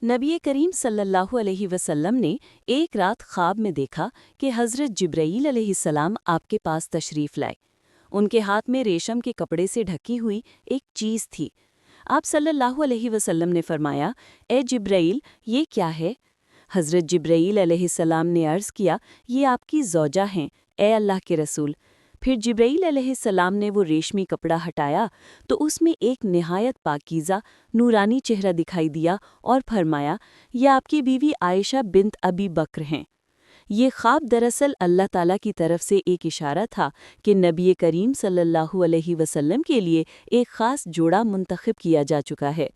नबी करीम सल्लल्लाहु अलैहि वसल्लम ने एक रात ख्वाब में देखा कि हज़रत जिब्राईल अलैहिस्सलाम आपके पास तशरीफ़ लाए। उनके हाथ में रेशम के कपड़े से ढकी हुई एक चीज़ थी। आप सल्लल्लाहु अलैहि वसल्लम ने फरमाया, ए जिब्राईल, ये क्या है? हज़रत जिब्राईल अलैहिस्सलाम ने अर्ज़ किया, ये आपकी ज़ौजा हैं, ए अल्लाह के रसूल। फिर जिब्राईल अलैहिस्सलाम ने वो रेशमी कपड़ा हटाया तो उसमें एक निहायत पाकीज़ा नूरानी चेहरा दिखाई दिया और फरमाया, ये आपकी बीवी आयशा बिन्त अबी बकर हैं। ये ख्वाब दरअसल अल्लाह ताला की तरफ से एक इशारा था कि नबी करीम सल्लल्लाहु अलैहि वसल्लम के लिए एक ख़ास जोड़ा मुंतखब किया जा चुका है।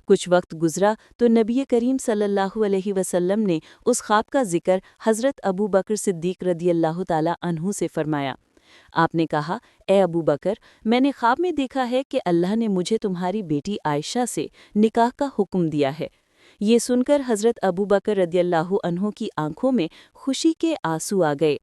कुछ वक्त गुजरा तो नबी करीम सल्लल्लाहु अलैहि वसल्लम ने उस ख्वाब का जिक्र हज़रत अबू बकर सिद्दीक़ रदियल्लाहु ताला अन्हु से फरमाया। आपने कहा, ए अबू बकर, मैंने ख्वाब में देखा है कि अल्लाह ने मुझे तुम्हारी बेटी आयशा से निकाह का हुक्म दिया है। ये सुनकर हज़रत अबू बकर रदियल्लाहु अन्हु की आंखों में खुशी के आंसू आ गए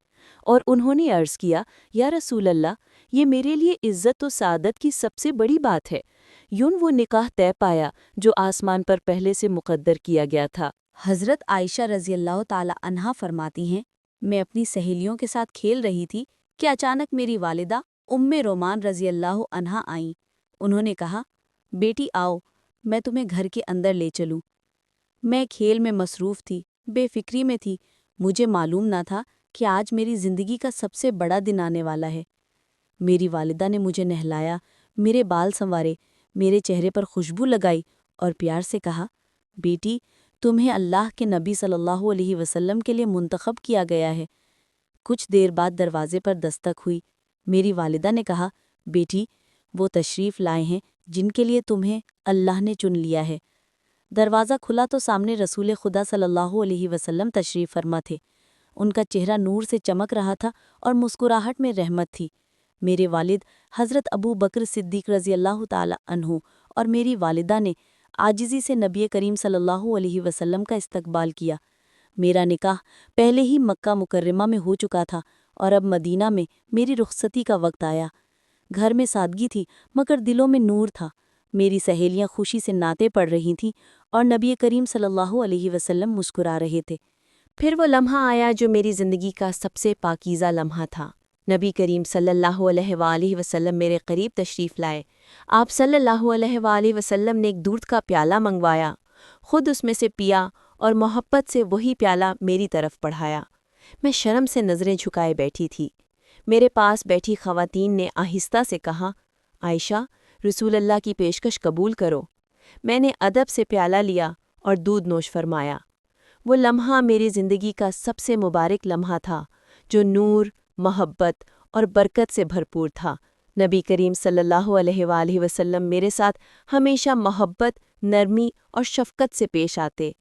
और उन्होंने अर्ज़ किया, या रसूल अल्लाह, ये मेरे लिए इज़्ज़त और सादत की सबसे बड़ी बात है। यूं वो निकाह तय पाया जो आसमान पर पहले से मुक़द्दर किया गया था। हज़रत आयशा रज़ियल्लाहु ताला अन्हा फरमाती हैं, मैं अपनी सहेलियों के साथ खेल रही थी कि अचानक मेरी वालिदा उम्मे रोमान रज़ियल्लाहु अन्हा आईं। उन्होंने कहा, बेटी आओ, मैं तुम्हें घर के अंदर ले चलूं। मैं खेल में मसरूफ़ थी, बेफिक्री में थी। मुझे मालूम न था कि आज मेरी ज़िंदगी का सबसे बड़ा दिन आने वाला है। मेरी वालिदा ने मुझे नहलाया, मेरे बाल संवारे, मेरे चेहरे पर खुशबू लगाई और प्यार से कहा, बेटी, तुम्हें अल्लाह के नबी सल्लल्लाहु अलैहि वसल्लम के लिए मुंतखब किया गया है। कुछ देर बाद दरवाजे पर दस्तक हुई। मेरी वालिदा ने कहा, बेटी, वो तशरीफ़ लाए हैं जिनके लिए तुम्हें अल्लाह ने चुन लिया है। दरवाज़ा खुला तो सामने रसूल खुदा सल्लल्लाहु अलैहि वसल्लम तशरीफ़ फरमा थे। उनका चेहरा नूर से चमक रहा था और मुस्कुराहट में रहमत थी। मेरे वालिद हज़रत अबू बकर सिद्दीक़ रज़ियल्लाहु ताला अन्हु और मेरी वालिदा ने आजिज़ी से नबी करीम सल्लल्लाहु अलैहि वसल्लम का इस्तकबाल किया। मेरा निकाह पहले ही मक्का मुकर्रमा में हो चुका था और अब मदीना में मेरी रुखसती का वक्त आया। घर में सादगी थी मगर दिलों में नूर था। मेरी सहेलियां खुशी से नाते पढ़ रही थीं और नबी करीम सल्लल्लाहु अलैहि वसल्लम मुस्कुरा रहे थे। फिर वो लम्हा आया जो मेरी ज़िंदगी का सबसे पाकीज़ा लम्हा था। नबी करीम सल्लल्लाहु अलैहि वसल्लम मेरे करीब तशरीफ़ लाए। आप सल्लल्लाहु अलैहि वसल्लम ने एक दूध का प्याला मंगवाया, खुद उसमें से पिया और मोहब्बत से वही प्याला मेरी तरफ बढ़ाया। मैं शर्म से नज़रें झुकाए बैठी थी। मेरे पास बैठी ख़वातीन ने आहिस्ता से कहा, आयशा, रसूल अल्लाह की पेशकश कबूल करो। मैंने अदब से प्याला लिया और दूध नोश फरमाया। वो लम्हा मेरी ज़िंदगी का सबसे मुबारक लम्हा था जो नूर, मोहब्बत और बरकत से भरपूर था। नबी करीम सल्लल्लाहु अलैहि वसल्लम मेरे साथ हमेशा मोहब्बत, नरमी और शफ़क़त से पेश आते।